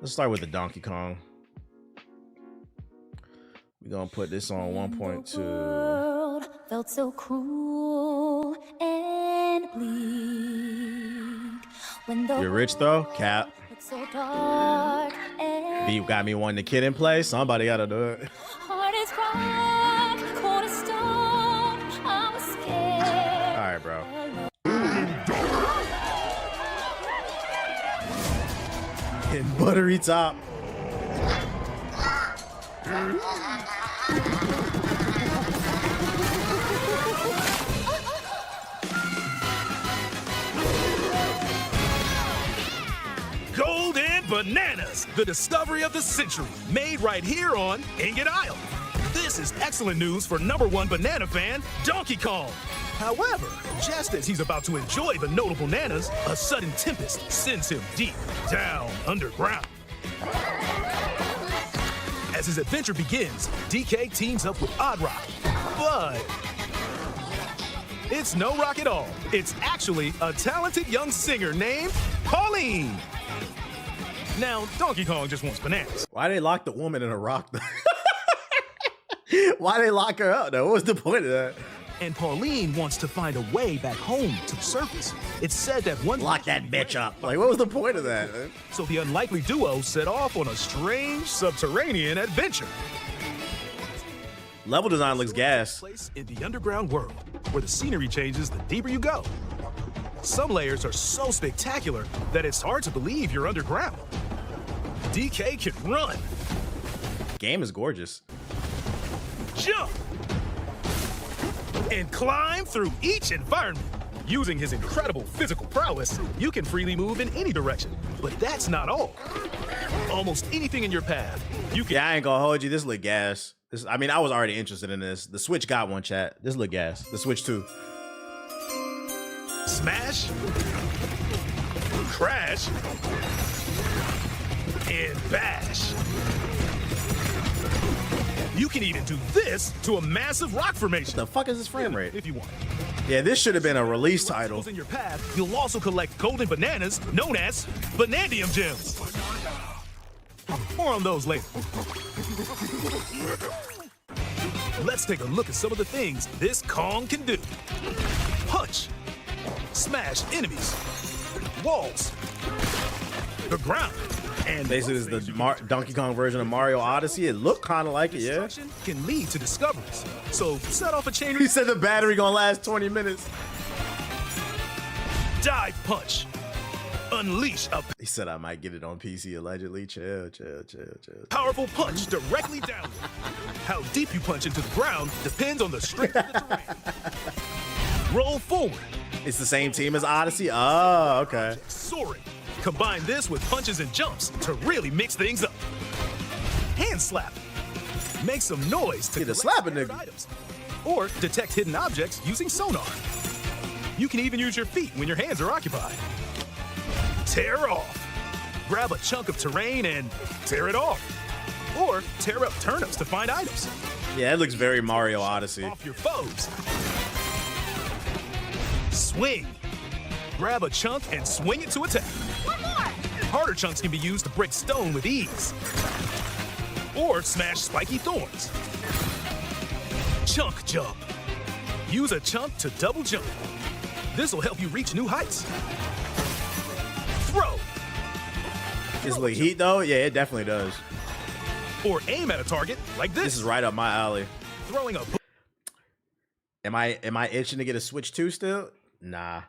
Let's start with the Donkey Kong. We're gonna put this on 1.2. Felt so cruel and bleak. When the You're rich though, Cap. so dark and You got me wanting the kid in play. Somebody gotta do it. heart is rock, cold as stone. I was scared. All right, bro. And buttery top. Golden Bananas, the discovery of the century, made right here on Ingot Island. This is excellent news for #1 banana fan, Donkey Kong. However, just as he's about to enjoy the notable bananas, a sudden tempest sends him deep down underground. As his adventure begins, DK teams up with Odd Rock, but it's no rock at all. It's actually a talented young singer named Pauline. Now, Donkey Kong just wants bananas. Why they lock the woman in a rock though? Why they lock her up though? What was the point of that? And Pauline wants to find a way back home to the surface. It's said that one Lock that bitch up. Like, what was the point of that? Man? So the unlikely duo set off on a strange subterranean adventure. Level design looks gas. Place in the underground world, where the scenery changes the deeper you go. Some layers are so spectacular that it's hard to believe you're underground. DK can run, Game is gorgeous. jump, and climb through each environment. Using his incredible physical prowess, you can freely move in any direction. But that's not all. Almost anything in your path, you can Yeah, I ain't gonna hold you. This look gas. I mean, I was already interested in this. The Switch got one, chat. This look gas. The Switch 2. smash, crash, and bash. You can even do this to a massive rock formation. The fuck is this frame rate? If you want. Yeah, this should have been a release title. In your path, you'll also collect golden bananas known as Banandium gems. More on those later. Let's take a look at some of the things this Kong can do. Punch, smash enemies, walls, the ground, and Basically, this is the Donkey Kong version of Mario Odyssey. It looked kind of like it, yeah. destruction can lead to discoveries. So set off a chain He said the battery gonna last 20 minutes. dive punch. Unleash a He said I might get it on PC allegedly. Chill. powerful punch directly downward. How deep you punch into the ground depends on the strength of the terrain. Roll forward. It's the same team as Odyssey. Oh, okay. Soaring. Combine this with punches and jumps to really mix things up. Hand slap. Make some noise to Get a collect slap a scattered nigga. items. Or detect hidden objects using sonar. You can even use your feet when your hands are occupied. Tear off. Grab a chunk of terrain and tear it off. Or tear up turnips to find items. Yeah, it looks very Mario Odyssey. Off your foes. Swing. Grab a chunk and swing it to attack. One more. Harder chunks can be used to break stone with ease. Or smash spiky thorns. Chunk jump. Use a chunk to double jump. This will help you reach new heights. Throw. Is it like heat though? Yeah, it definitely does. Or aim at a target like this. This is right up my alley. Throwing a Am I itching to get a Switch 2 still? Nah.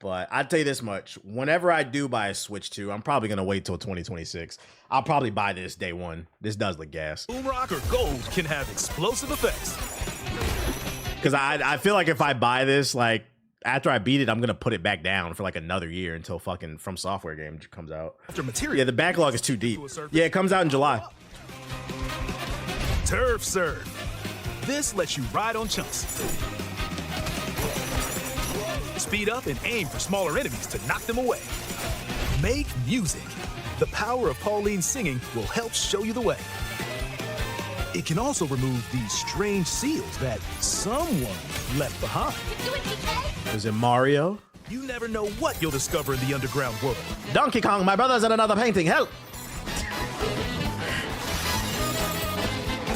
But I'll tell you this much. Whenever I do buy a Switch 2, I'm probably going to wait till 2026. I'll probably buy this day one. This does look gas. boom rock or gold can have explosive effects. Because I feel like if I buy this, like, after I beat it, I'm going to put it back down for like another year until fucking From Software game comes out. After material. Yeah, the backlog is too deep. Yeah, it comes out in July. Turf serve. This lets you ride on chunks. Speed up and aim for smaller enemies to knock them away. Make music. The power of Pauline's singing will help show you the way. It can also remove these strange seals that someone left behind. Do it, DK. Is it Mario? You never know what you'll discover in the underground world. Donkey Kong, my brother's in another painting. Help!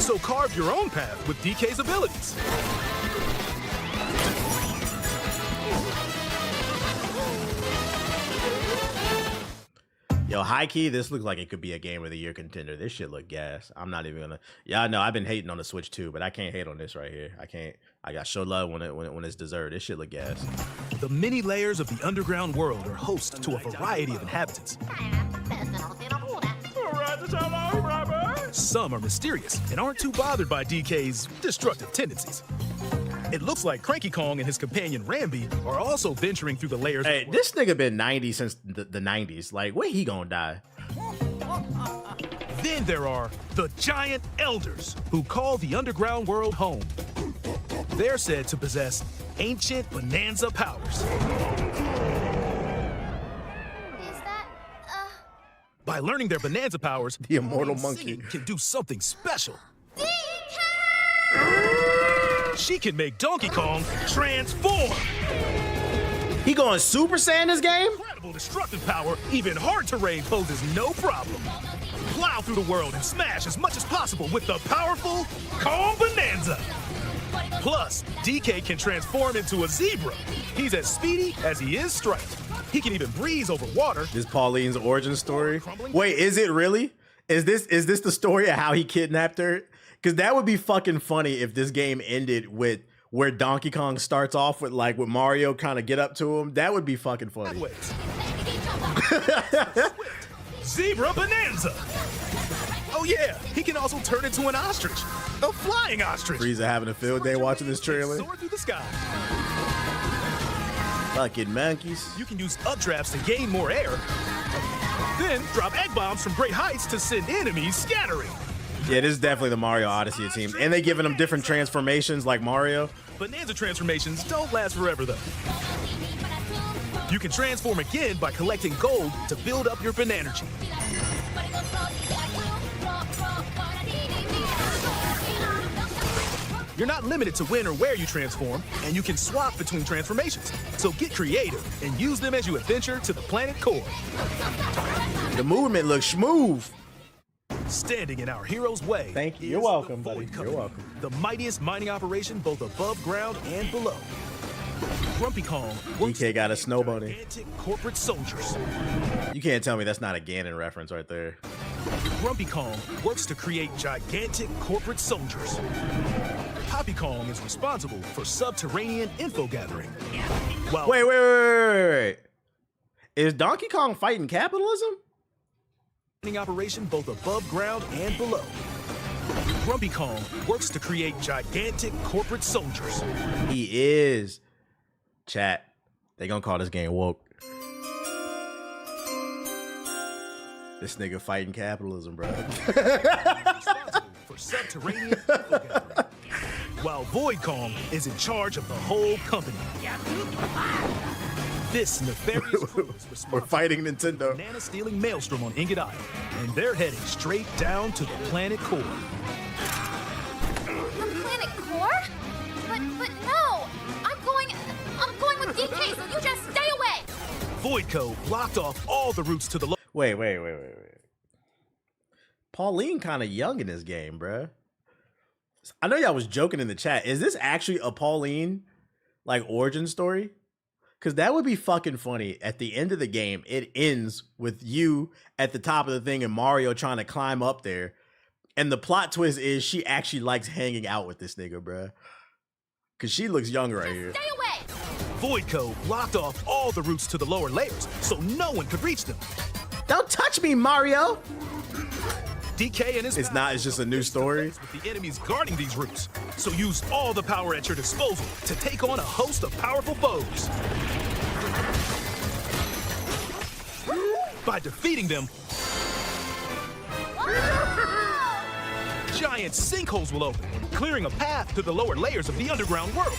So carve your own path with DK's abilities. Yo, high key, this looks like it could be a game of the year contender. This shit look gas. I'm not even gonna. Yeah, I know I've been hating on the Switch too, but I can't hate on this right here. I can't. I got show love when it's deserved. This shit look gas. The many layers of the underground world are host to a variety of inhabitants. Some are mysterious and aren't too bothered by DK's destructive tendencies. It looks like Cranky Kong and his companion Rambi are also venturing through the layers. Hey, this nigga been 90 since the 90s. Like, when he gonna die? Then there are the giant elders who call the underground world home. They're said to possess ancient Bananza powers. Is that, By learning their Bananza powers, The immortal Queen monkey. Singing can do something special. She can make Donkey Kong transform. He going Super Saiyan this game? Incredible destructive power, even hard terrain poses no problem. Plow through the world and smash as much as possible with the powerful Kong Bananza. Plus, DK can transform into a zebra. He's as speedy as he is striped. He can even breeze over water. This Pauline's origin story. Wait, is it really? Is this the story of how he kidnapped her? Because that would be fucking funny if this game ended with where Donkey Kong starts off with Mario kind of get up to him. That would be fucking funny. Zebra Bananza. Oh yeah, he can also turn into an ostrich. A flying ostrich. Frieza having a field day watching this trailer. Soar through the sky. Fucking monkeys. You can use updrafts to gain more air. Then drop egg bombs from great heights to send enemies scattering. Yeah, this is definitely the Mario Odyssey team. And they giving him different transformations like Mario. Bananza transformations don't last forever though. You can transform again by collecting gold to build up your Bananergy. You're not limited to when or where you transform, and you can swap between transformations. So get creative and use them as you adventure to the planet core. The movement looks smooth. Standing in our hero's way. Thank you. is You're the welcome, Void buddy. Company, You're welcome. The mightiest mining operation both above ground and below. Grumpy Kong works DK got a with snow bunny. gigantic corporate soldiers. You can't tell me that's not a Ganon reference right there. Grumpy Kong works to create gigantic corporate soldiers. Poppy Kong is responsible for subterranean info gathering. While Wait. Is Donkey Kong fighting capitalism? mining operation both above ground and below. Grumpy Kong works to create gigantic corporate soldiers. He is. Chat. They gonna call this game woke. This nigga fighting capitalism, bro. Responsible for subterranean info gathering. While Void Kong is in charge of the whole company. This nefarious crew is We're responsible fighting Nintendo. banana stealing maelstrom on Ingot Isle, and they're heading straight down to the planet core. the planet core? But no! I'm going with DK, so you just stay away! Voidco blocked off all the routes to the Wait. Pauline kind of young in this game, bruh. I know y'all was joking in the chat. Is this actually a Pauline origin story? Because that would be fucking funny. At the end of the game, it ends with you at the top of the thing and Mario trying to climb up there. And the plot twist is she actually likes hanging out with this nigga, bruh. Because she looks young right here. Stay away! Voidco blocked off all the routes to the lower layers, so no one could reach them. Don't touch me, Mario! DK and his It's not, it's just a new story. with the enemies guarding these routes. So use all the power at your disposal to take on a host of powerful foes. By defeating them, giant sinkholes will open, clearing a path to the lower layers of the underground world.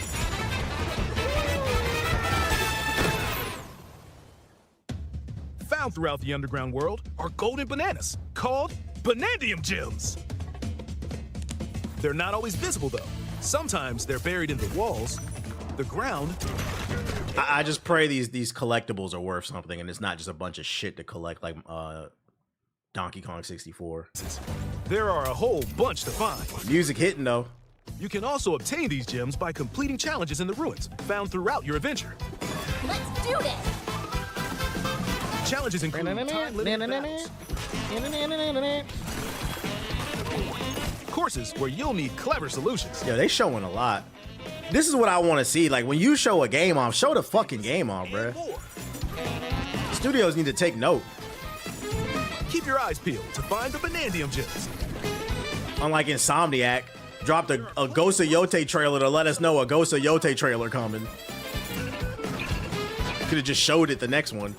Found throughout the underground world are golden bananas called Banandium gems. They're not always visible though. Sometimes they're buried in the walls, the ground. I just pray these collectibles are worth something and it's not just a bunch of shit to collect like Donkey Kong 64. There are a whole bunch to find. Music hitting though. You can also obtain these gems by completing challenges in the ruins found throughout your adventure. Let's do this! Challenges include time-limited battles, courses where you'll need clever solutions. Yo, they showing a lot. This is what I want to see. Like, when you show a game off, show the fucking game off, And bruh. more. Studios need to take note. Keep your eyes peeled to find the Banandium gems. Unlike Insomniac, dropped a Ghost of Yote trailer to let us know a Ghost of Yote trailer coming. Could have just showed it the next one.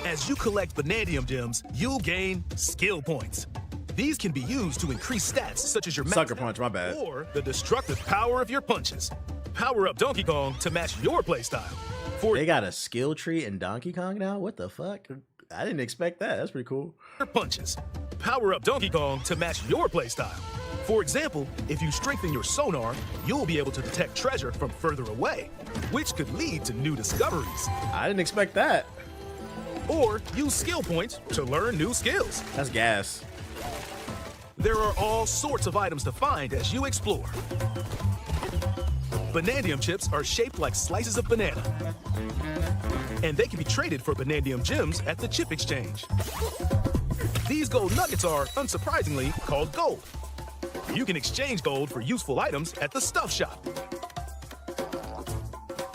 As you collect Banandium gems, you'll gain skill points. These can be used to increase stats such as your Sucker max punch, my bad. or the destructive power of your punches. Power up Donkey Kong to match your playstyle. For They got a skill tree in Donkey Kong now? What the fuck? I didn't expect that. That's pretty cool. your punches. Power up Donkey Kong to match your playstyle. For example, if you strengthen your sonar, you'll be able to detect treasure from further away, which could lead to new discoveries. I didn't expect that. Or use skill points to learn new skills. That's gas. There are all sorts of items to find as you explore. Banandium chips are shaped like slices of banana, and they can be traded for Banandium gems at the chip exchange. These gold nuggets are, unsurprisingly, called gold. You can exchange gold for useful items at the stuff shop.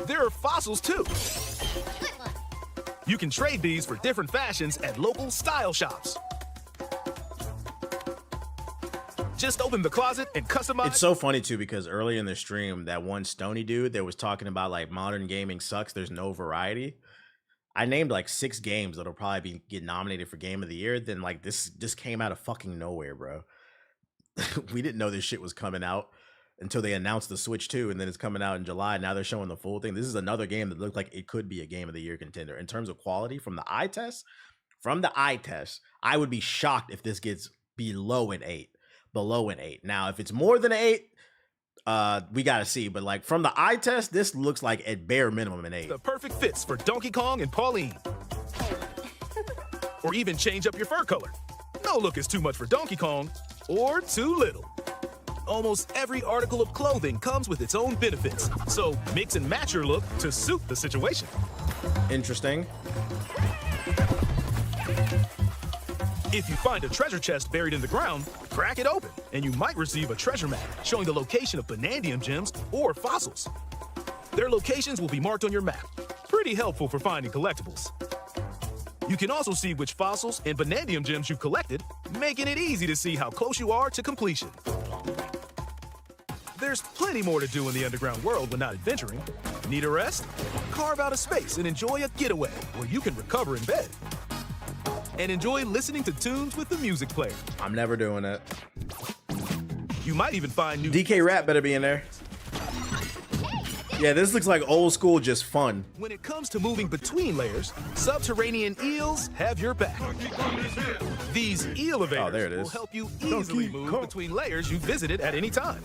There are fossils too. Good one. You can trade these for different fashions at local style shops. Just open the closet and customize. It's so funny too because earlier in the stream, that one Stony dude that was talking about like modern gaming sucks. There's no variety. I named like 6 games that'll probably get nominated for Game of the Year. Then like this just came out of fucking nowhere, bro. We didn't know this shit was coming out until they announced the Switch 2, and then it's coming out in July. Now they're showing the full thing. This is another game that looked like it could be a Game of the Year contender in terms of quality from the eye test. From the eye test, I would be shocked if this gets below an 8. Below an 8. Now, if it's more than an 8, we gotta see. But like from the eye test, this looks like at bare minimum an 8. the perfect fits for Donkey Kong and Pauline. Or even change up your fur color. No look is too much for Donkey Kong, or too little. Almost every article of clothing comes with its own benefits, so mix and match your look to suit the situation. Interesting. If you find a treasure chest buried in the ground, crack it open, and you might receive a treasure map showing the location of Banandium gems or fossils. Their locations will be marked on your map. Pretty helpful for finding collectibles. You can also see which fossils and Banandium gems you've collected, making it easy to see how close you are to completion. There's plenty more to do in the underground world when not adventuring. Need a rest? Carve out a space and enjoy a getaway where you can recover in bed. And enjoy listening to tunes with the music player. I'm never doing that. You might even find new DK Rap better be in there. Yeah, this looks like old school, just fun. When it comes to moving between layers, subterranean eels have your back. These eel elevators there it is. will help you easily Donkey move Kong. between layers you visited at any time.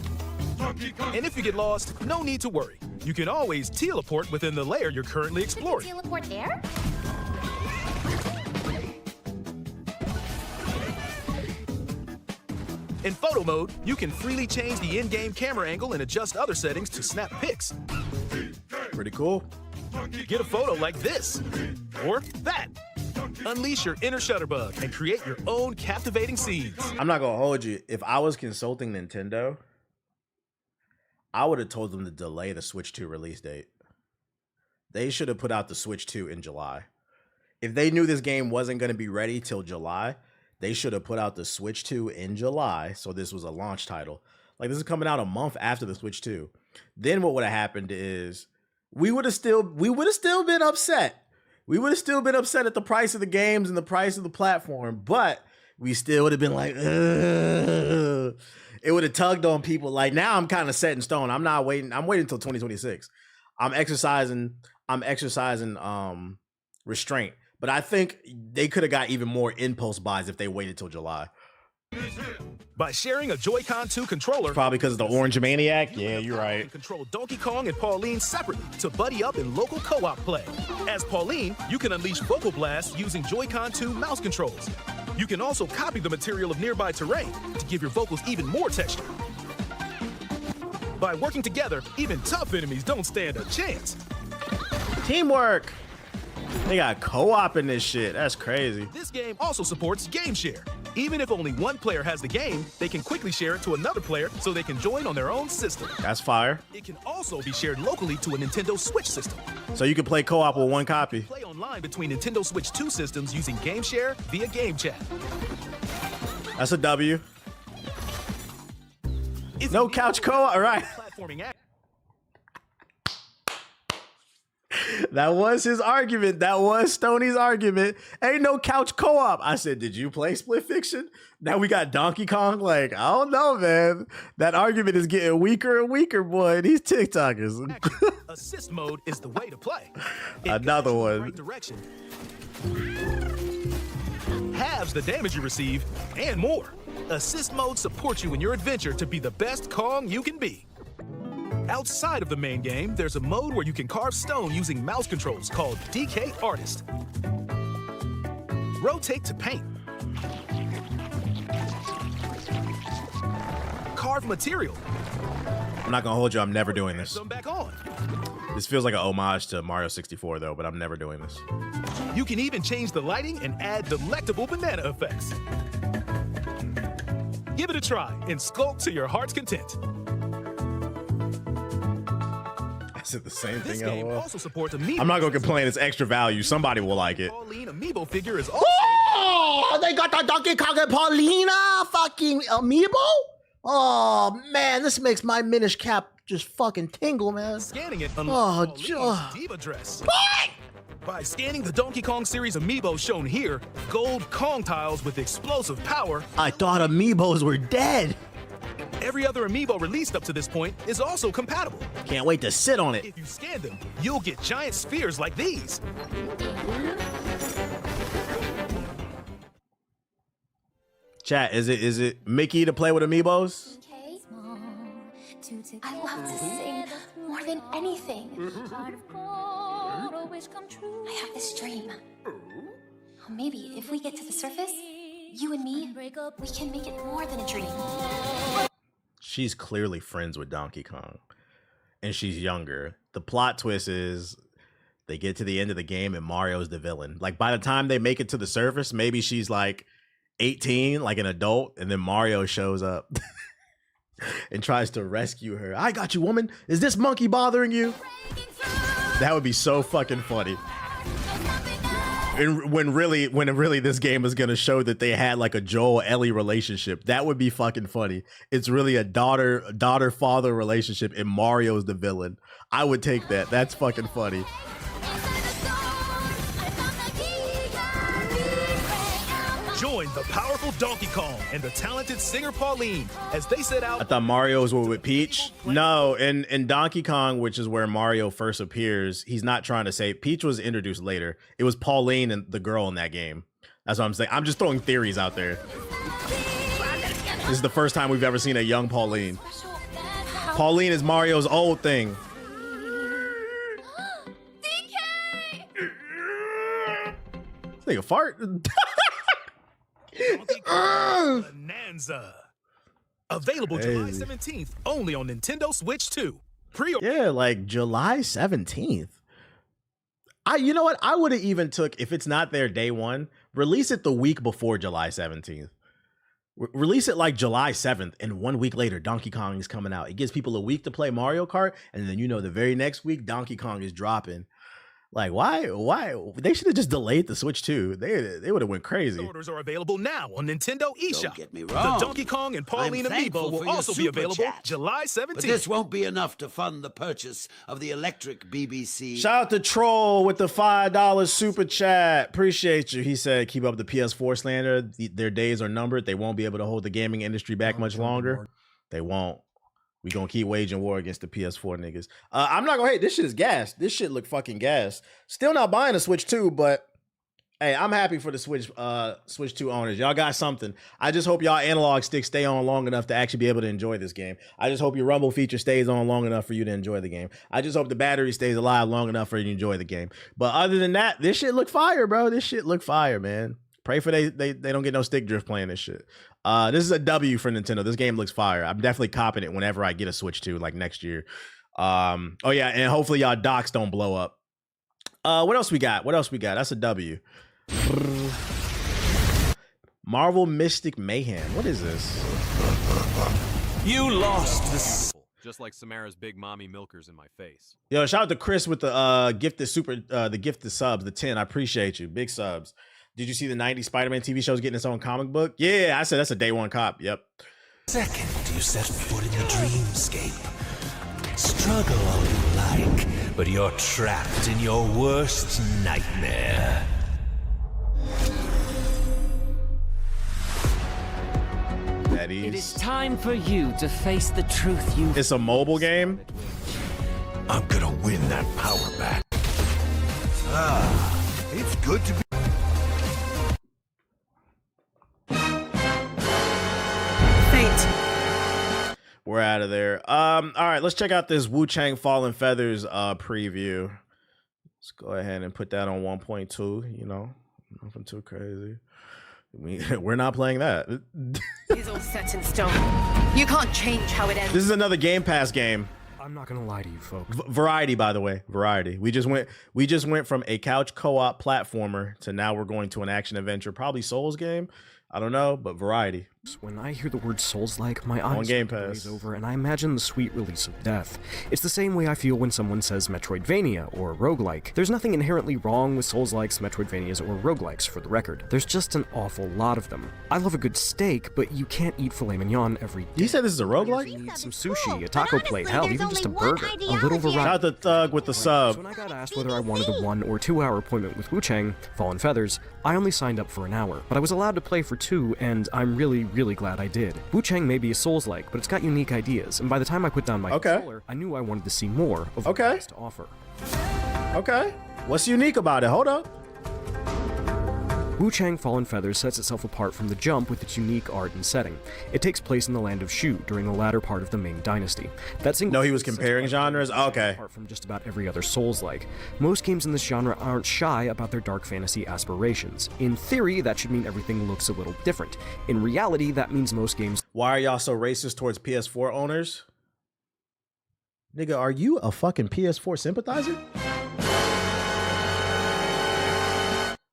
And if you get lost, no need to worry. You can always teleport within the layer you're currently exploring. Teleport there? In photo mode, you can freely change the in-game camera angle and adjust other settings to snap pics. Pretty cool. Get a photo like this, or that. Unleash your inner shutterbug and create your own captivating scenes. I'm not gonna hold you. If I was consulting Nintendo, I would have told them to delay the Switch 2 release date. They should have put out the Switch 2 in July. If they knew this game wasn't going to be ready till July, they should have put out the Switch 2 in July, so this was a launch title. Like, this is coming out a month after the Switch 2. Then what would have happened is we would have still been upset. We would have still been upset at the price of the games and the price of the platform, but we still would have been like, ugh. It would have tugged on people. Like, now I'm kind of set in stone. I'm not waiting. I'm waiting until 2026. I'm exercising restraint. But I think they could have got even more impulse buys if they waited till July. By sharing a Joy-Con 2 controller, Probably because of the Orange Maniac. Yeah, you're right. and control Donkey Kong and Pauline separately to buddy up in local co-op play. As Pauline, you can unleash Vocal Blast using Joy-Con 2 mouse controls. You can also copy the material of nearby terrain to give your vocals even more texture. By working together, even tough enemies don't stand a chance. Teamwork. They got co-op in this shit. That's crazy. This game also supports Game Share. Even if only one player has the game, they can quickly share it to another player so they can join on their own system. That's fire. It can also be shared locally to a Nintendo Switch system. So you can play co-op with one copy. Play online between Nintendo Switch 2 systems using Game Share via Game Chat. That's a W. If No you need couch more co-op. All right. platforming action, That was his argument. That was Stoney's argument. Ain't no couch co-op. I said, did you play Split Fiction? Now we got Donkey Kong. Like, I don't know, man. That argument is getting weaker and weaker, boy. These TikTokers. assist mode is the way to play. It Another guides you in the one. right direction. Halves the damage you receive, and more. Assist mode supports you in your adventure to be the best Kong you can be. Outside of the main game, there's a mode where you can carve stone using mouse controls called DK Artist. Rotate to paint. Carve material. I'm not gonna hold you. I'm never doing this. Them back on. This feels like an homage to Mario 64, though, but I'm never doing this. You can even change the lighting and add delectable banana effects. Give it a try and sculpt to your heart's content. I said the same This thing. game LOL. also supports amiibo. I'm not gonna complain. It's extra value. Somebody will like it. Pauline amiibo figure is also Oh, they got the Donkey Kong and Paulina fucking amiibo? Oh, man, this makes my Minish Cap just fucking tingle, man. scanning it Oh, unlocks Jo- Pauline's diva dress. By scanning the Donkey Kong series amiibo shown here, gold Kong tiles with explosive power, I thought amiibos were dead. every other amiibo released up to this point is also compatible. Can't wait to sit on it. If you scan them, you'll get giant spheres like these. Chat, is it Mickey to play with amiibos? Okay. I love to sing more than anything. I have this dream. Maybe if we get to the surface, you and me, we can make it more than a dream. She's clearly friends with Donkey Kong, and she's younger. The plot twist is they get to the end of the game and Mario's the villain. Like by the time they make it to the surface, maybe she's like 18, like an adult, and then Mario shows up and tries to rescue her. I got you, woman. Is this monkey bothering you? That would be so fucking funny. And when really this game is gonna show that they had like a Joel Ellie relationship, that would be fucking funny. It's really a daughter father relationship, and Mario's the villain. I would take that. That's fucking funny. Join the powerful Donkey Kong and the talented singer Pauline as they set out. I thought Mario's were with Peach. No, in Donkey Kong, which is where Mario first appears, he's not trying to say Peach was introduced later. It was Pauline and the girl in that game. That's what I'm saying. I'm just throwing theories out there. This is the first time we've ever seen a young Pauline. Pauline is Mario's old thing. This nigga fart. Donkey Kong Bananza. Available July Crazy. 17th, only on Nintendo Switch 2. Pre-order. Yeah, like July 17th. You know what? I would have even took, if it's not there day one, release it the week before July 17th. Release it like July 7th, and 1 week later, Donkey Kong is coming out. It gives people a week to play Mario Kart, and then the very next week, Donkey Kong is dropping. Like, why? They should have just delayed the Switch 2. They would have went crazy. Orders are available now on Nintendo eShop. Don't get me wrong. The Donkey Kong and Pauline I'm thankful amiibo for will your also be super available chat. July 17th. But this won't be enough to fund the purchase of the electric BBC. Shout out to Troll with the $5 super chat. Appreciate you. He said, keep up the PS4 slander. Their days are numbered. They won't be able to hold the gaming industry back much longer. They won't. We gonna keep waging war against the PS4 niggas. I'm not gonna hate. This shit is gas. This shit look fucking gas. Still not buying a Switch 2, but Hey, I'm happy for the Switch 2 owners. Y'all got something. I just hope y'all analog sticks stay on long enough to actually be able to enjoy this game. I just hope your rumble feature stays on long enough for you to enjoy the game. I just hope the battery stays alive long enough for you to enjoy the game. But other than that, this shit look fire, bro. This shit look fire, man. Pray for they don't get no stick drift playing this shit. This is a W for Nintendo. This game looks fire. I'm definitely copping it whenever I get a Switch 2, like next year. Oh yeah, and hopefully y'all docks don't blow up. What else we got? That's a W. Marvel Mystic Mayhem. What is this? You lost this. Just like Samara's big mommy milkers in my face. Yo, shout out to Chris with the gifted subs, the 10. I appreciate you. Big subs. Did you see the 90s Spider-Man TV show's getting its own comic book? Yeah, I said that's a day one cop. Yep. Second, you set foot in the dreamscape. Struggle all you like, but you're trapped in your worst nightmare. It is time for you to face the truth you. It's a mobile game. I'm gonna win that power back. Ah, it's good to be. Fate. We're out of there. All right, let's check out this Wu-Chang Fallen Feathers preview. Let's go ahead and put that on 1.2. You know, nothing too crazy. We're not playing that. It's all set in stone. You can't change how it ends. This is another Game Pass game. I'm not gonna lie to you folks. Variety, by the way. Variety. We just went from a couch co-op platformer to now we're going to an action adventure, probably Souls game. I don't know, but variety. When I hear the word Souls-like, my On eyes Game glaze Pass. over, and I imagine the sweet release of death. It's the same way I feel when someone says Metroidvania or roguelike. There's nothing inherently wrong with Souls-likes, Metroidvanias, or roguelikes, for the record. There's just an awful lot of them. I love a good steak, but you can't eat filet mignon every day. You said this is a You roguelike? need some sushi, a taco plate, hell, even just a burger. A little variety. Shout out to Thug with the So sub. when I got asked whether I wanted a 1 or 2 hour appointment with Wu-Chang, Fallen Feathers, I only signed up for an hour, but I was allowed to play for 2, and I'm really, really glad I did. Wu-Chang may be a Souls-like, but it's got unique ideas, and by the time I put down my controller, I knew I wanted to see more of what it has to offer. Okay. What's unique about it? Hold up. Wu-Chang Fallen Feathers sets itself apart from the jump with its unique art and setting. It takes place in the land of Shu during the latter part of the Ming Dynasty. That single No, he was sets comparing apart genres? Okay. Apart from just about every other Souls-like. Most games in this genre aren't shy about their dark fantasy aspirations. In theory, that should mean everything looks a little different. In reality, that means most games. Why are y'all so racist towards PS4 owners? Nigga, are you a fucking PS4 sympathizer?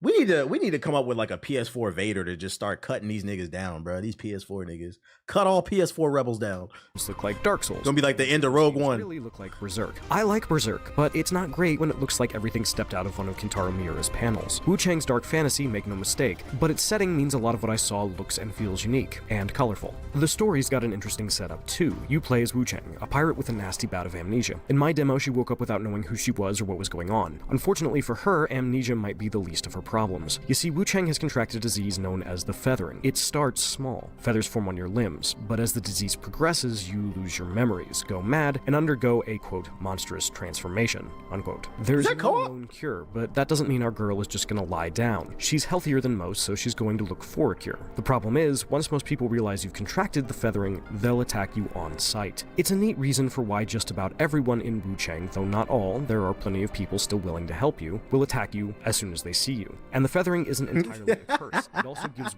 We need to come up with like a PS4 Vader to just start cutting these niggas down, bro. These PS4 niggas. Cut all PS4 rebels down. Look like Dark Souls. Gonna be like the end of Rogue One. Really look like Berserk. I like Berserk, but it's not great when it looks like everything stepped out of one of Kentaro Miura's panels. Wu-Chang's dark fantasy, make no mistake, but its setting means a lot of what I saw looks and feels unique and colorful. The story's got an interesting setup too. You play as Wu-Chang, a pirate with a nasty bout of amnesia. In my demo, she woke up without knowing who she was or what was going on. Unfortunately for her, amnesia might be the least of her problems. You see, Wu-Chang has contracted a disease known as the feathering. It starts small. Feathers form on your limbs, but as the disease progresses, you lose your memories, go mad, and undergo a, quote, monstrous transformation, unquote. There's no known cure, but that doesn't mean our girl is just gonna lie down. She's healthier than most, so she's going to look for a cure. The problem is, once most people realize you've contracted the feathering, they'll attack you on sight. It's a neat reason for why just about everyone in Wu-Chang, though not all, there are plenty of people still willing to help you, will attack you as soon as they see you. And the feathering isn't entirely a curse. It also gives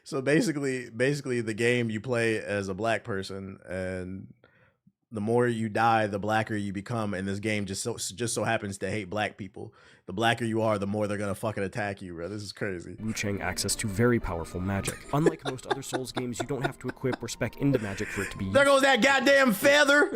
So basically the game you play as a black person, and the more you die, the blacker you become, and this game just so happens to hate black people. The blacker you are, the more they're gonna fucking attack you, bro. This is crazy. Wu-Chang access to very powerful magic. Unlike most other Souls games, you don't have to equip or spec into magic for it to be used. There goes that goddamn feather.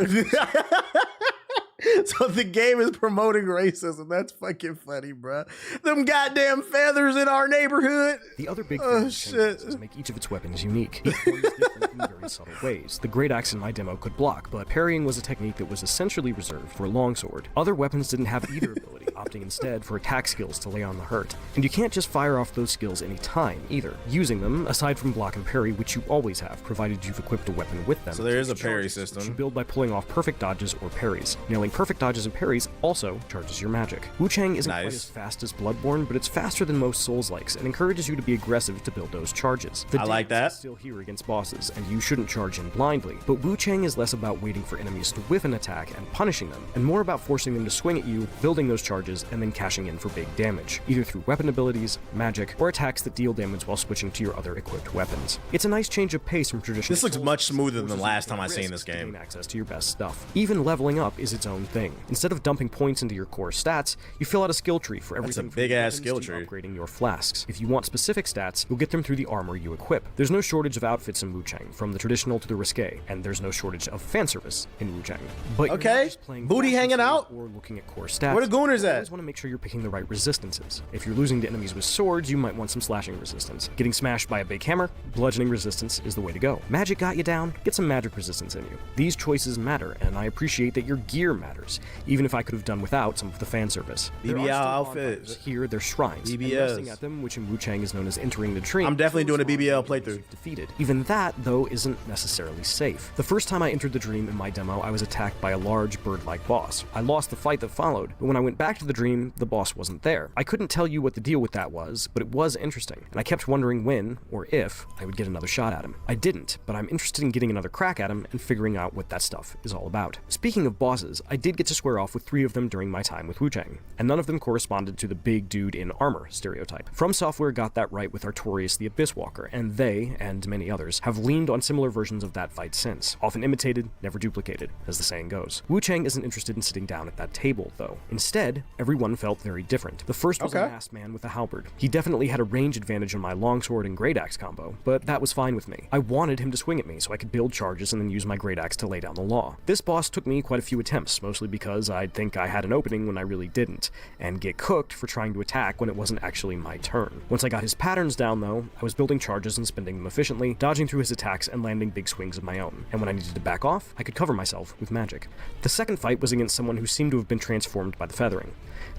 So the game is promoting racism. That's fucking funny, bro. Them goddamn feathers in our neighborhood. The other big thing is make each of its weapons unique. Each one is different in very subtle ways. The great axe in my demo could block, but parrying was a technique that was essentially reserved for a longsword. Other weapons didn't have either ability, opting instead for attack skills to lay on the hurt. And you can't just fire off those skills any time, either. Using them, aside from block and parry, which you always have, provided you've equipped a weapon with them. So there is a parry system. Which you build by pulling off perfect dodges or parries. Nailing perfect dodges and parries Also, charges your magic. Wu Chang isn't quite Nice. as fast as Bloodborne, but it's faster than most Souls-likes and encourages you to be aggressive to build those charges. The I like damage that. is still here against bosses, and you shouldn't charge in blindly, but Wu Chang is less about waiting for enemies to whiff an attack and punishing them, and more about forcing them to swing at you, building those charges, and then cashing in for big damage, either through weapon abilities, magic, or attacks that deal damage while switching to your other equipped weapons. It's a nice change of pace from traditional This looks Souls, much smoother than the forces you last to time take I seen risks this to game. gain access to your best stuff. Even leveling up is its own thing. Instead of dumping points into your core stats, you fill out a skill tree for everything from big-ass weapons skill to tree. upgrading your flasks. If you want specific stats, you'll get them through the armor you equip. There's no shortage of outfits in Wu Chang, from the traditional to the risque, and there's no shortage of fan service in Wu Chang. But you're not Okay, just playing booty fast hanging and out. or looking at core stats. Where the gooners You at? always want to make sure you're picking the right resistances. If you're losing to enemies with swords, you might want some slashing resistance. Getting smashed by a big hammer, bludgeoning resistance is the way to go. Magic got you down, get some magic resistance in you. These choices matter, and I appreciate that your gear matters, even if I could have done without some of the fan service. There are BBL still outfits. bonfires. Here, they're shrines. and BBS. resting at them, which in Wu Chang is known as entering the tree. I'm definitely doing a BBL playthrough. playthrough. Defeated. Even that, though, isn't necessarily safe. The first time I entered the dream in my demo, I was attacked by a large bird-like boss. I lost the fight that followed, but when I went back to the dream, the boss wasn't there. I couldn't tell you what the deal with that was, but it was interesting, and I kept wondering when, or if, I would get another shot at him. I didn't, but I'm interested in getting another crack at him and figuring out what that stuff is all about. Speaking of bosses, I did get to square off with 3 of them during my time with Wu Chang, and none of them corresponded to the big dude in armor stereotype. From Software got that right with Artorias the Abyss Walker, and they, and many others, have leaned on similar versions of that fight since. Often imitated, never duplicated, as the saying goes. Wu Chang isn't interested in sitting down at that table, though. Instead, everyone felt very different. The first was a masked man with a halberd. He definitely had a range advantage on my longsword and great axe combo, but that was fine with me. I wanted him to swing at me so I could build charges and then use my great axe to lay down the law. This boss took me quite a few attempts, mostly because I'd think I had an opening when I really didn't, and get cooked for trying to attack when it wasn't actually my turn. Once I got his patterns down, though, I was building charges and spending them efficiently, dodging through his attacks and landing big swings of my own, and when I needed to back off, I could cover myself with magic. The second fight was against someone who seemed to have been transformed by the feathering.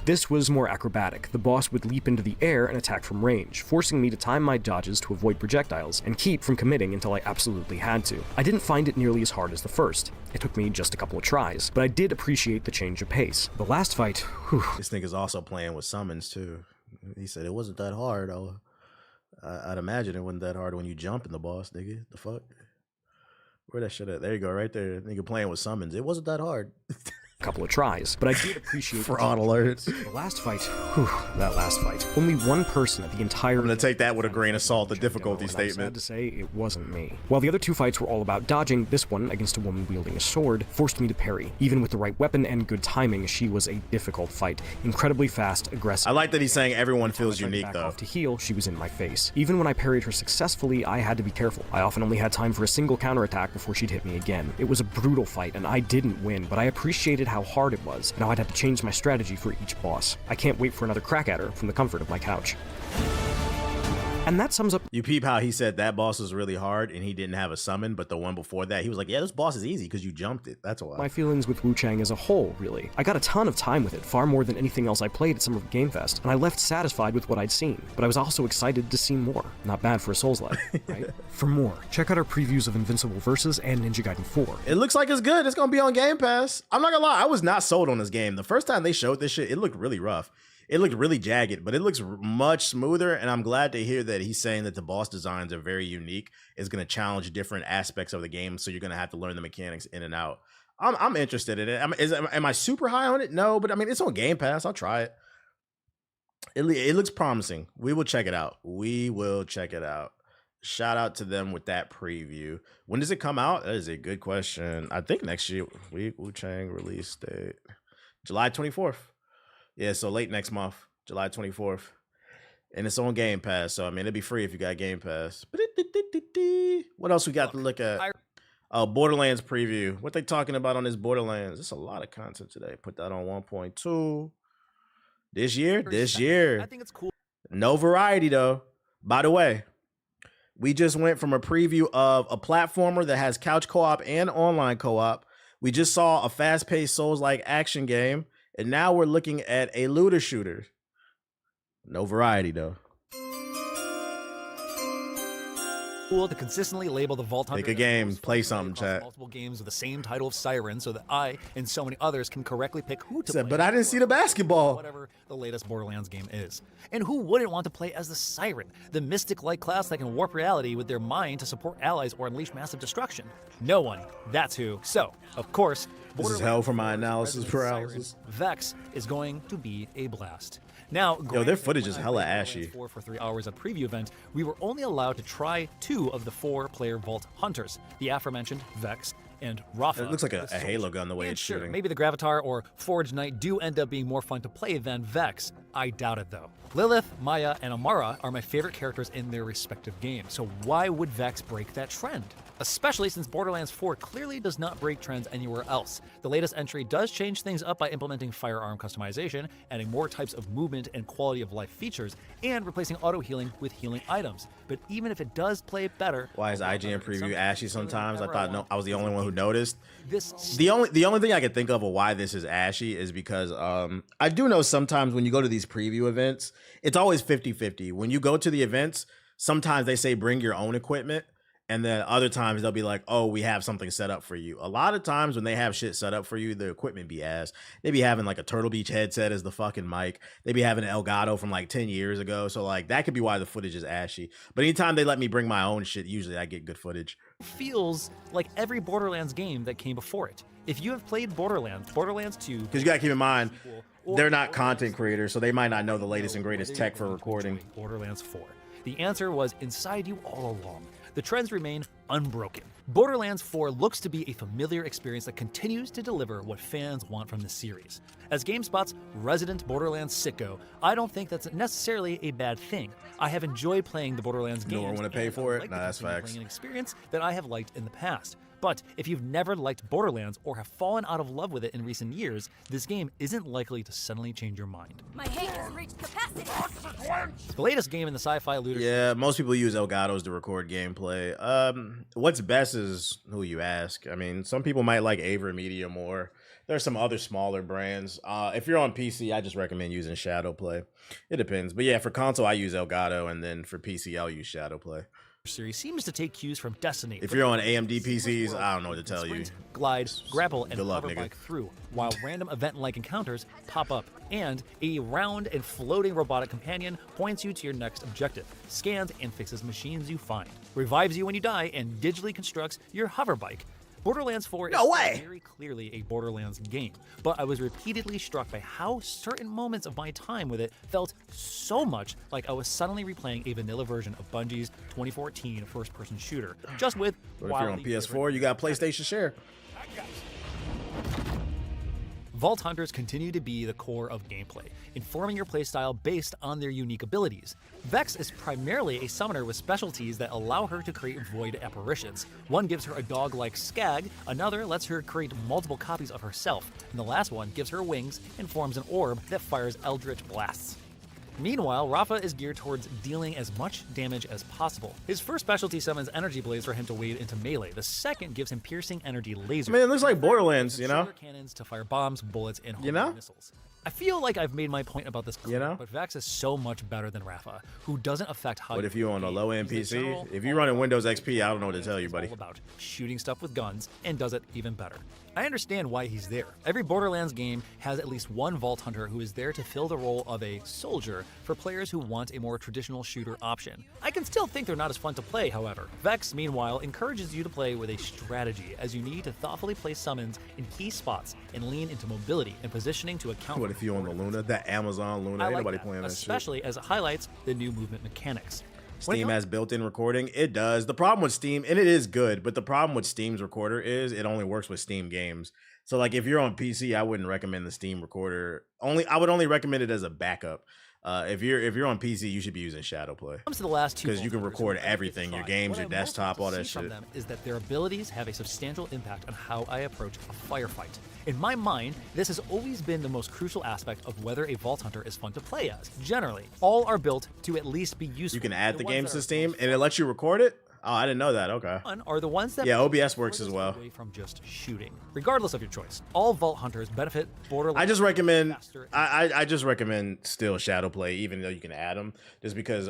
This was more acrobatic. The boss would leap into the air and attack from range, forcing me to time my dodges to avoid projectiles and keep from committing until I absolutely had to. I didn't find it nearly as hard as the first. It took me just a couple of tries, but I did appreciate the change of pace. The last fight, whew. This nigga's also playing with summons too. He said it wasn't that hard. I'd imagine it wasn't that hard when you jump in the boss, nigga. The fuck? Where that shit at? There you go, right there. Nigga playing with summons. It wasn't that hard. Couple of tries, but I did appreciate Fraud alert. the last fight. Whew, that last fight. Only one person at the entire. I'm gonna take that with a grain of salt, the demo, difficulty and I'm sad statement. to say it wasn't me. While the other 2 fights were all about dodging, this one, against a woman wielding a sword, forced me to parry. Even with the right weapon and good timing, she was a difficult fight. Incredibly fast, aggressive. I like that he's saying everyone feels If I tried to unique back though. off to heal, she was in my face. Even when I parried her successfully, I had to be careful. I often only had time for a single counterattack before she'd hit me again. It was a brutal fight, and I didn't win, but I appreciated how hard it was, and how I'd have to change my strategy for each boss. I can't wait for another crack at her from the comfort of my couch. And that sums up You peep how he said that boss was really hard and he didn't have a summon, but the one before that, he was like, yeah, this boss is easy because you jumped it. That's why. my feelings with Wu Chang as a whole, really. I got a ton of time with it, far more than anything else I played at Summer Game Fest, and I left satisfied with what I'd seen. But I was also excited to see more. Not bad for a Souls-like, right? For more, check out our previews of Invincible Versus and Ninja Gaiden 4. It looks like it's good. It's gonna be on Game Pass. I'm not gonna lie, I was not sold on this game. The first time they showed this shit, it looked really rough. It looked really jagged, but it looks much smoother. And I'm glad to hear that he's saying that the boss designs are very unique. It's gonna challenge different aspects of the game, so you're gonna have to learn the mechanics in and out. I'm interested in it. Am I super high on it? No, but I mean, it's on Game Pass. I'll try it. It looks promising. We will check it out. We will check it out. Shout out to them with that preview. When does it come out? That is a good question. I think next year. Wu Chang release date July 24th. Yeah, so late next month, July 24th. And it's on Game Pass. So I mean, it'd be free if you got Game Pass. What else we got to look at? Oh, Borderlands preview. What they talking about on this Borderlands? There's a lot of content today. Put that on 1.2. This year? This year. I think it's cool. No variety though. By the way, we just went from a preview of a platformer that has couch co-op and online co-op. We just saw a fast-paced Souls-like action game, and now we're looking at a looter shooter. No variety though. Cool to consistently label the Vault Hunter Pick a game, as play across something, chat. multiple games with the same title of Siren, so that I and so many others can correctly pick who to play. But I didn't see the basketball. Whatever the latest Borderlands game is. And who wouldn't want to play as the Siren, the mystic-like class that can warp reality with their mind to support allies or unleash massive destruction? No one. That's who. So, of course, This is hell for my analysis paralysis. Vex is going to be a blast. Now, Yo, their footage is hella ashy. For 3 hours at preview event, we were only allowed to try 2 of the 4-player Vault Hunters, the aforementioned Vex and Rafa. It looks like a Halo gun the way it's sure, shooting. maybe the Gravatar or Forge Knight do end up being more fun to play than Vex. I doubt it though. Lilith, Maya, and Amara are my favorite characters in their respective games, so why would Vex break that trend? Especially since Borderlands 4 clearly does not break trends anywhere else. The latest entry does change things up by implementing firearm customization, adding more types of movement and quality of life features, and replacing auto-healing with healing items. But even if it does play better... Why is IGN preview ashy sometimes? I thought I was the only one who noticed. This the only thing I can think of why this is ashy is because I do know sometimes when you go to these preview events, it's always 50-50. When you go to the events, sometimes they say bring your own equipment. And then other times they'll be like, oh, we have something set up for you. A lot of times when they have shit set up for you, the equipment be ass. They be having like a Turtle Beach headset as the fucking mic. They be having an Elgato from like 10 years ago. So like that could be why the footage is ashy. But anytime they let me bring my own shit, usually I get good footage. feels like every Borderlands game that came before it. If you have played Borderlands, Borderlands 2... Because you gotta keep in mind, they're not content creators, so they might not know the latest and greatest tech for recording. Borderlands 4. The answer was inside you all along. The trends remain unbroken. Borderlands 4 looks to be a familiar experience that continues to deliver what fans want from the series. As GameSpot's resident Borderlands sicko, I don't think that's necessarily a bad thing. I have enjoyed playing the Borderlands games. No one want to pay for it? Like Nah, that's facts. An experience that I have liked in the past. But if you've never liked Borderlands or have fallen out of love with it in recent years, this game isn't likely to suddenly change your mind. My hate has reached capacity. The latest game in the sci-fi looter. Yeah, most people use Elgatos to record gameplay. What's best is who you ask. I mean, some people might like Avra Media more. There's some other smaller brands. If you're on PC, I just recommend using Shadowplay. It depends. But yeah, for console, I use Elgato, and then for PC, I'll use Shadowplay. Series seems to take cues from Destiny. If you're on AMD PCs, I don't know what to tell you. Glide, grapple, and Good luck, hover nigga. bike through, while random event-like encounters pop up, and a round and floating robotic companion points you to your next objective, scans and fixes machines you find, revives you when you die, and digitally constructs your hover bike. Borderlands 4 No is way! very clearly a Borderlands game, but I was repeatedly struck by how certain moments of my time with it felt so much like I was suddenly replaying a vanilla version of Bungie's 2014 first-person shooter, just with But if you're on wildly PS4, you got PlayStation Share. Vault Hunters continue to be the core of gameplay, informing your playstyle based on their unique abilities. Vex is primarily a summoner with specialties that allow her to create void apparitions. One gives her a dog-like skag, another lets her create multiple copies of herself, and the last one gives her wings and forms an orb that fires eldritch blasts. Meanwhile, Rafa is geared towards dealing as much damage as possible. His first specialty summons energy blades for him to wade into melee. The second gives him piercing energy lasers. I mean, it looks like Borderlands, you know? Shorter cannons to fire bombs, bullets, and You know? missiles. I feel like I've made my point about this clear, You know? but Vex is so much better than Rafa, who doesn't affect how But if you're on a play. low-end He's the PC, general, if you're running Windows XP, I don't know what to tell you, He's buddy. all about shooting stuff with guns and does it even better. I understand why he's there. Every Borderlands game has at least one Vault Hunter who is there to fill the role of a soldier for players who want a more traditional shooter option. I can still think they're not as fun to play, however. Vex, meanwhile, encourages you to play with a strategy, as you need to thoughtfully place summons in key spots and lean into mobility and positioning to account What for if you're on the Luna? That Amazon Luna, I ain't like nobody that, playing that shit. especially as it highlights the new movement mechanics. When it Steam comes- has built-in recording. It does. The problem with Steam, and it is good, but the problem with Steam's recorder is it only works with Steam games. So like if you're on PC, I wouldn't recommend the Steam recorder. I would only recommend it as a backup. If you're on PC, you should be using Shadowplay. comes to the last two Because you can Vault Hunters, record who I everything, your 55. games, What your I most desktop, like all to that see from shit. them is that their abilities have a substantial impact on how I approach a firefight. In my mind, this has always been the most crucial aspect of whether a Vault Hunter is fun to play as. Generally, all are built to at least be useful. You can add the ones games that to are Steam, most and it lets you record it. Oh, I didn't know that. Okay. Are the ones that Yeah, OBS works as well. away from just shooting. Regardless of your choice, all Vault Hunters benefit borderline. I just recommend I just recommend still shadow play, even though you can add them, just because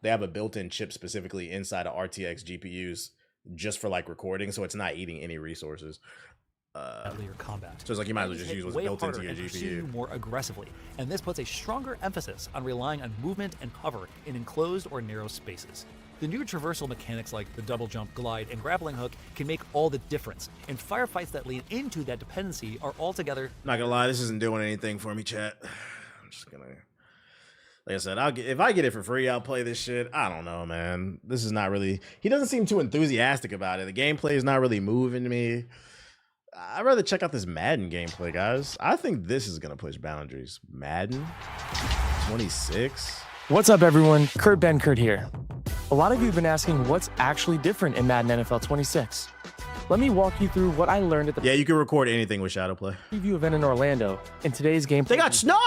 they have a built-in chip specifically inside of RTX GPUs just for like recording, so it's not eating any resources. Later combat. So it's like you might as well just use what's built into your GPU more aggressively, and this puts a stronger emphasis on relying on movement and cover in enclosed or narrow spaces. The new traversal mechanics like the double jump, glide, and grappling hook can make all the difference, and firefights that lead into that dependency are altogether. Not gonna lie, this isn't doing anything for me, chat. I'm just gonna, like I said, if I get it for free, I'll play this shit. I don't know, man. This is not really. He doesn't seem too enthusiastic about it. The gameplay is not really moving me. I'd rather check out this Madden gameplay, guys. I think this is gonna push boundaries. Madden 26. What's up, everyone? Kurt Benkert here. A lot of you have been asking what's actually different in Madden NFL 26. Let me walk you through what I learned at the you can record anything with Shadowplay. preview event in Orlando. In today's gameplay, They got snow.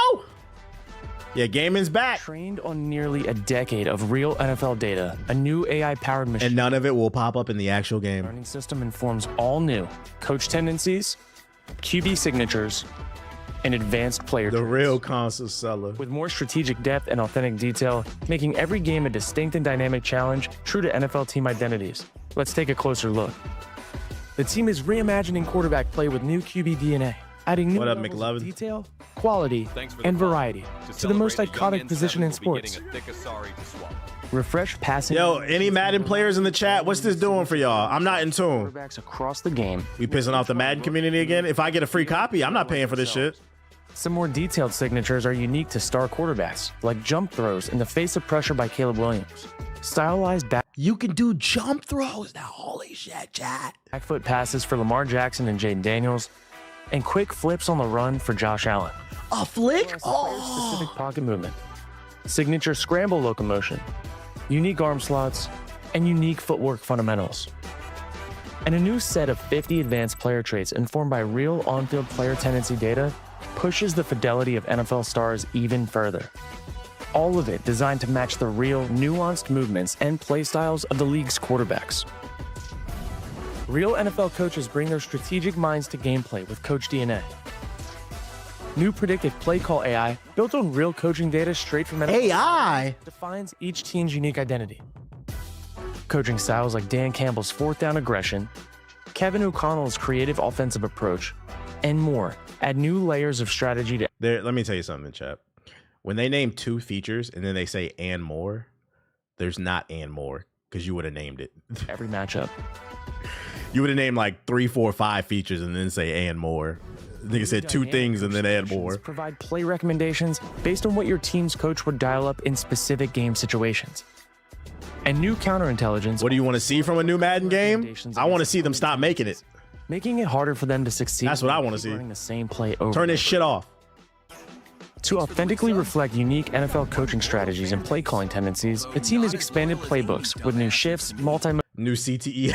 Yeah, gaming's back. Trained on nearly a decade of real NFL data, a new AI-powered machine And none of it will pop up in the actual game. learning system informs all new coach tendencies, QB signatures, and advanced player The traits. real console seller. With more strategic depth and authentic detail, making every game a distinct and dynamic challenge true to NFL team identities. Let's take a closer look. The team is reimagining quarterback play with new QB DNA, adding new What up, levels McLovin? of detail, quality, Thanks for the and call. variety to the most celebrate, a young iconic position in N7 will be sports. getting a thick Asari to swallow. Refresh passing. Yo, any Madden players in the chat? What's this doing for y'all? I'm not in tune. Quarterbacks across the game. We pissing off the Madden community again? If I get a free copy, I'm not paying for this shit. Some more detailed signatures are unique to star quarterbacks, like jump throws in the face of pressure by Caleb Williams. Stylized You can do jump throws now. Holy shit, chat. back foot passes for Lamar Jackson and Jaden Daniels, and quick flips on the run for Josh Allen. A flick? Plus Oh. specific pocket movement, signature scramble locomotion, unique arm slots, and unique footwork fundamentals. And a new set of 50 advanced player traits informed by real on-field player tendency data pushes the fidelity of NFL stars even further. All of it designed to match the real, nuanced movements and play styles of the league's quarterbacks. Real NFL coaches bring their strategic minds to gameplay with Coach DNA. New predictive play call AI, built on real coaching data straight from NFL, AI? defines each team's unique identity. Coaching styles like Dan Campbell's fourth down aggression, Kevin O'Connell's creative offensive approach, and more add new layers of strategy to Let me tell you something, chat. When they name 2 features and then they say and more, there's not and more because you would have named it. every matchup. You would have named like 3, 4, 5 features and then say and more. I think it said 2 things and then add more. Provide play recommendations based on what your team's coach would dial up in specific game situations. And new counterintelligence. What do you want to see from a new Madden game? I want to see them stop making it. Making it harder for them to succeed. That's what I when want they to keep see. running the same play over. Turn this shit off. To authentically reflect unique NFL coaching strategies and play calling tendencies, the team has expanded playbooks with new shifts, New CTE.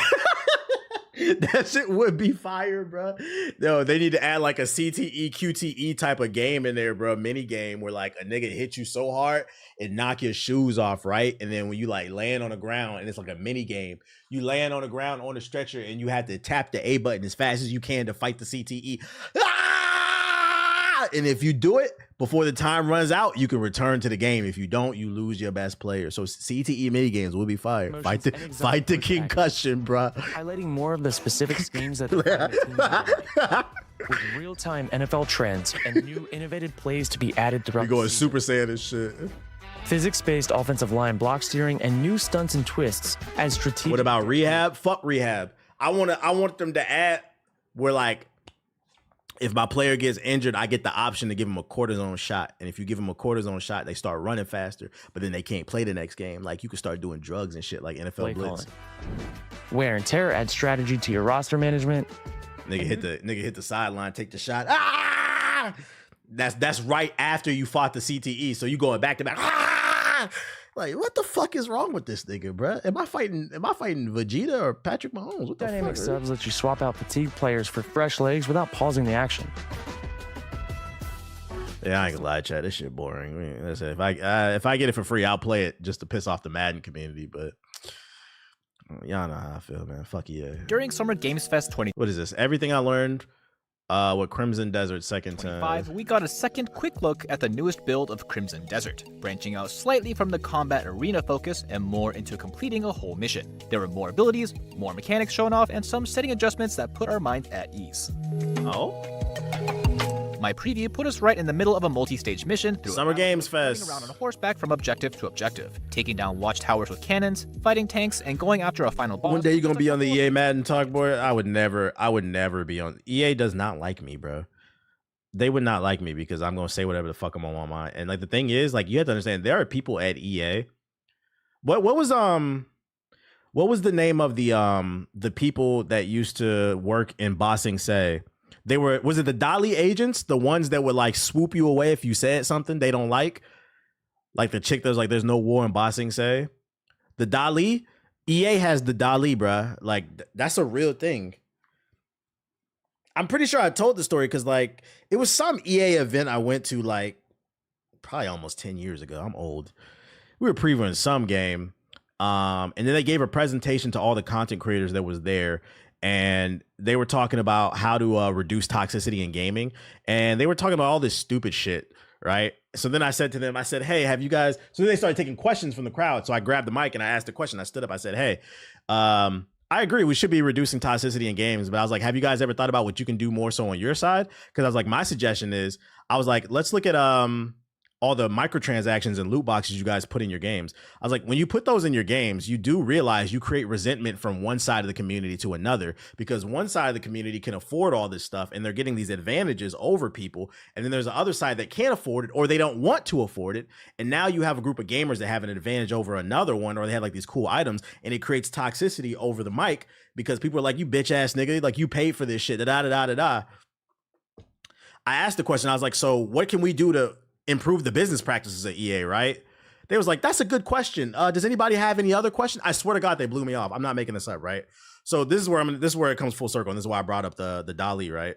That shit would be fire, bro. No, they need to add like a CTE, QTE type of game in there, bro. Mini game where like a nigga hit you so hard and knock your shoes off, right? And then when you like land on the ground and it's like a mini game, you land on the ground on the stretcher and you have to tap the A button as fast as you can to fight the CTE. And if you do it before the time runs out, you can return to the game. If you don't, you lose your best player. So CTE mini games will be fire. Fight the concussion, bro. highlighting more of the specific schemes that define the team's identity. With real-time NFL trends and new innovative plays to be added throughout You going the season. Super Saiyan and shit. Physics-based offensive line block steering and new stunts and twists as strategic. What about rehab? Fuck rehab. I want them to add where like if my player gets injured, I get the option to give him a cortisone shot. And if you give him a cortisone shot, they start running faster, but then they can't play the next game. Like you can start doing drugs and shit like NFL play Blitz. calling? Wear and tear adds strategy to your roster management. Nigga hit the sideline, take the shot. Ah! That's right after you fought the CTE. So you going back to back. Ah! Like, what the fuck is wrong with this nigga, bro? Am I fighting Vegeta or Patrick Mahomes? What the Dynamic fuck? subs let you swap out fatigued players for fresh legs without pausing the action. Yeah, I ain't gonna lie, Chad. This shit boring. I mean, listen, if I get it for free, I'll play it just to piss off the Madden community. But Y'all know how I feel, man. Fuck EA. During Summer Games Fest 2025, What is this? Everything I learned with Crimson Desert second time. we got a second quick look at the newest build of Crimson Desert, branching out slightly from the combat arena focus and more into completing a whole mission. There were more abilities, more mechanics shown off, and some setting adjustments that put our minds at ease. Oh? My preview put us right in the middle of a multi-stage mission through Summer Games Fest. around on horseback from objective to objective, taking down watchtowers with cannons, fighting tanks, and going after a final boss. One day you're gonna be on the EA Madden talk board. I would never be on. EA does not like me, bro. They would not like me because I'm gonna say whatever the fuck I'm on my mind. And like the thing is, like you have to understand, there are people at EA. What was the name of the people that used to work in Bossing Say? Was it the Dali agents, the ones that would like swoop you away if you said something they don't like the chick that was like, "There's no war in Bossing Say." The Dali, EA has the Dali, bruh. Like that's a real thing. I'm pretty sure I told the story because like it was some EA event I went to like probably almost 10 years ago. I'm old. We were previewing some game, and then they gave a presentation to all the content creators that was there. And they were talking about how to reduce toxicity in gaming. And they were talking about all this stupid shit, right? So then I said to them, I said, hey, have you guys... So they started taking questions from the crowd. So I grabbed the mic and I asked a question. I stood up. I said, hey, I agree. We should be reducing toxicity in games. But I was like, have you guys ever thought about what you can do more so on your side? Because I was like, my suggestion is, I was like, let's look at all the microtransactions and loot boxes you guys put in your games. I was like, when you put those in your games, you do realize you create resentment from one side of the community to another, because one side of the community can afford all this stuff and they're getting these advantages over people. And then there's the other side that can't afford it or they don't want to afford it. And now you have a group of gamers that have an advantage over another one, or they have like these cool items, and it creates toxicity over the mic because people are like, you bitch ass nigga, like you paid for this shit, da da da da da. I asked the question, I was like, so what can we do to improve the business practices at EA, right? They was like, that's a good question. Does anybody have any other questions? I swear to God, they blew me off. I'm not making this up, right? So this is where it comes full circle, and this is why I brought up the Dali, right?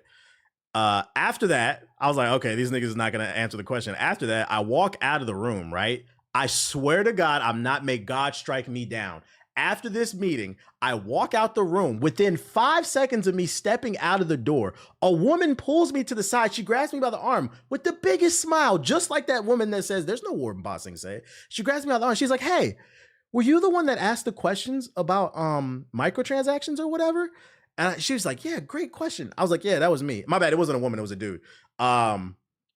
After that, I was like, okay, these niggas is not gonna answer the question. After that, I walk out of the room, right? I swear to God, I'm not, may God strike me down. After this meeting, I walk out the room. Within 5 seconds of me stepping out of the door, a woman pulls me to the side. She grabs me by the arm with the biggest smile, just like that woman that says, there's no war in Bossing Say. She grabs me by the arm. She's like, hey, were you the one that asked the questions about microtransactions or whatever? And she was like, yeah, great question. I was like, yeah, that was me. My bad. It wasn't a woman. It was a dude. I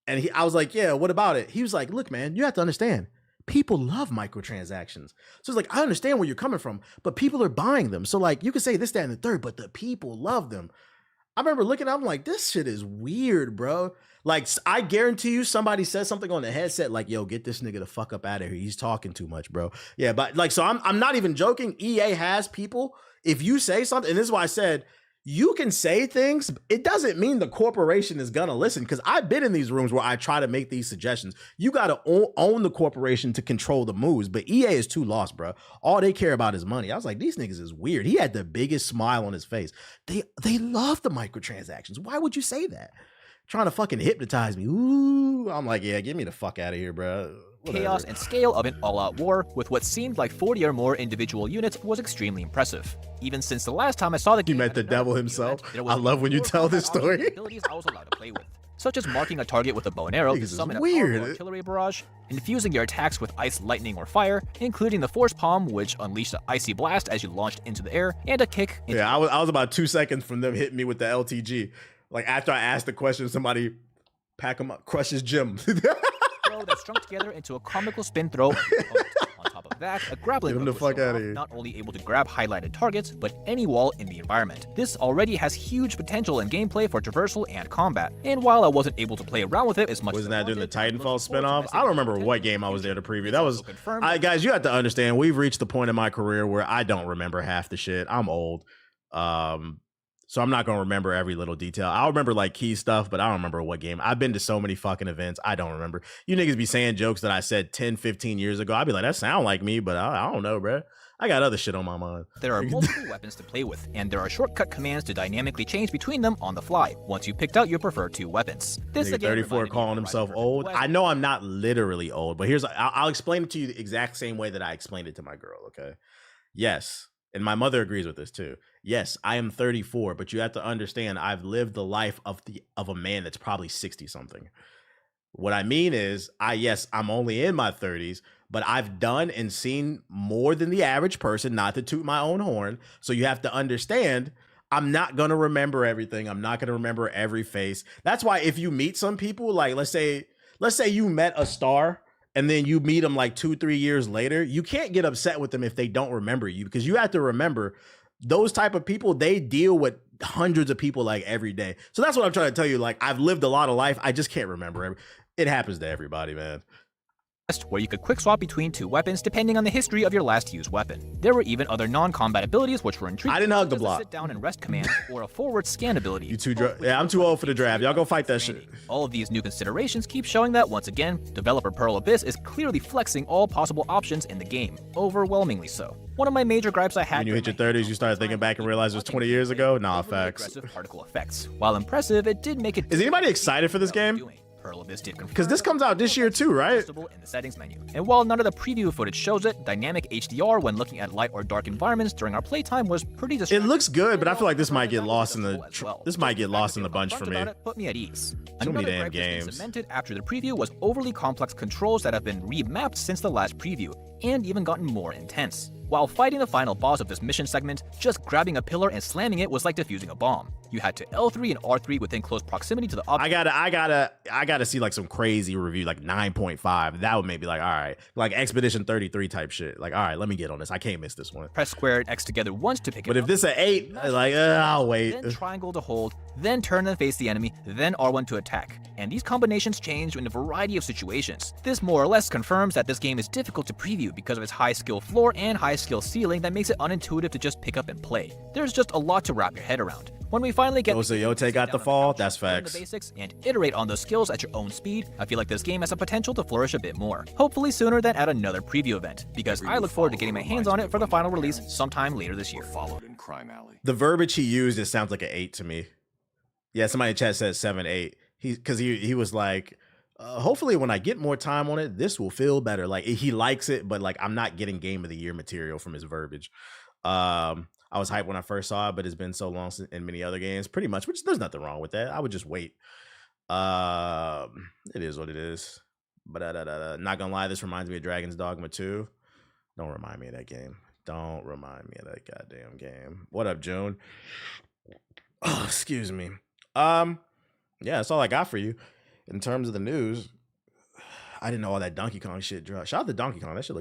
was like, yeah, what about it? He was like, look, man, you have to understand. People love microtransactions. So it's like, I understand where you're coming from, but people are buying them. So like, you can say this, that, and the third, but the people love them. I remember looking, I'm like, this shit is weird, bro. Like, I guarantee you somebody says something on the headset like, yo, get this nigga the fuck up out of here. He's talking too much, bro. Yeah, but like, so I'm not even joking. EA has people. If you say something, and this is why I said, you can say things. It doesn't mean the corporation is gonna listen, because I've been in these rooms where I try to make these suggestions. You gotta own the corporation to control the moves, but EA is too lost, bro. All they care about is money. I was like, these niggas is weird. He had the biggest smile on his face. They love the microtransactions. Why would you say that? Trying to fucking hypnotize me. Ooh, I'm like, yeah, get me the fuck out of here, bro. Whatever. Chaos and scale of an all-out war with what seemed like 40 or more individual units was extremely impressive. Even since the last time I saw the game, you met the devil himself. I love when you tell this story. Abilities I was allowed to play with, such as marking a target with a bow and arrow to summon a powerful artillery barrage, infusing your attacks with ice, lightning, or fire, including the force palm, which unleashed an icy blast as you launched into the air, and a kick. Yeah, I was about 2 seconds from them hitting me with the LTG. Like after I asked the question, somebody pack him up, crush his gym. Throw that strung together into a comical spin throw. On top of that, a grappling hook, the fuck out of here. Not only able to grab highlighted targets, but any wall in the environment. This already has huge potential in gameplay for traversal and combat. And while I wasn't able to play around with it as much wasn't that during the Titanfall spinoff? I don't remember what game I was there to preview. That was guys, you have to understand, we've reached the point in my career where I don't remember half the shit. I'm old. So I'm not going to remember every little detail. I'll remember like key stuff, but I don't remember what game. I've been to so many fucking events. I don't remember. You niggas be saying jokes that I said 10, 15 years ago. I'd be like, that sound like me, but I don't know, bro. I got other shit on my mind. There are multiple weapons to play with, and there are shortcut commands to dynamically change between them on the fly, once you picked out your preferred two weapons. This again, 34 calling himself old. I know I'm not literally old, but I'll explain it to you the exact same way that I explained it to my girl, okay? Yes, and my mother agrees with this too. Yes, I am 34, but you have to understand I've lived the life of a man that's probably 60 something. What I mean is, I'm only in my 30s, but I've done and seen more than the average person, not to toot my own horn. So you have to understand, I'm not going to remember everything. I'm not going to remember every face. That's why if you meet some people, like let's say you met a star and then you meet them like 2-3 years later, you can't get upset with them if they don't remember you, because you have to remember those type of people, they deal with hundreds of people like every day. So that's what I'm trying to tell you. Like, I've lived a lot of life. I just can't remember. It happens to everybody, man. Where you could quick swap between two weapons depending on the history of your last used weapon. There were even other non-combat abilities which were intriguing. I didn't hug the block. Sit down and rest command or a forward scan ability. I'm too old for the draft. Y'all go fight that shit. All of these new considerations keep showing that, once again, developer Pearl Abyss is clearly flexing all possible options in the game, overwhelmingly so. One of my major gripes I had— when you hit your 30s, you start thinking back and realize it was 20 years ago? Nah, facts. Aggressive particle effects. While impressive, it did make it— Is anybody excited for this game? Pearl Abyss did confirm— because this comes out this year too, right? In the settings menu. And while none of the preview footage shows it, dynamic HDR when looking at light or dark environments during our playtime was pretty distracting. It looks good, but I feel like this might get lost in the bunch for me. Put me at ease. Too many damn Another gripe that's been games. cemented after the preview was overly complex controls that have been remapped since the last preview, and even gotten more intense. While fighting the final boss of this mission segment, just grabbing a pillar and slamming it was like defusing a bomb. You had to L3 and R3 within close proximity to the object. I gotta see like some crazy review, like 9.5. That would maybe like, all right, like Expedition 33 type shit. Like, all right, let me get on this. I can't miss this one. Press square and X together once to pick it up. But if this is an 8, like, I'll wait. Then triangle to hold, then turn and face the enemy, then R1 to attack. And these combinations change in a variety of situations. This more or less confirms that this game is difficult to preview because of its high skill floor and high skill ceiling that makes it unintuitive to just pick up and play. There's just a lot to wrap your head around. When we finally get— so Yote got the fall, that's facts. The basics and iterate on those skills at your own speed, I feel like this game has a potential to flourish a bit more. Hopefully sooner than at another preview event, because I look forward to getting my hands on it for the final release sometime later this year. The verbiage he used, it sounds like an 8 to me. Yeah, somebody in chat said 7, 8. He was like, hopefully when I get more time on it, this will feel better. Like, he likes it, but like, I'm not getting game of the year material from his verbiage. I was hyped when I first saw it, but it's been so long in many other games, pretty much, which there's nothing wrong with that. I would just wait. It is what it is. But not gonna lie, this reminds me of Dragon's Dogma 2. Don't remind me of that game. Don't remind me of that goddamn game. What up, June? Oh, excuse me. Yeah, that's all I got for you. In terms of the news, I didn't know all that Donkey Kong shit dropped. Shout out to Donkey Kong. That shit look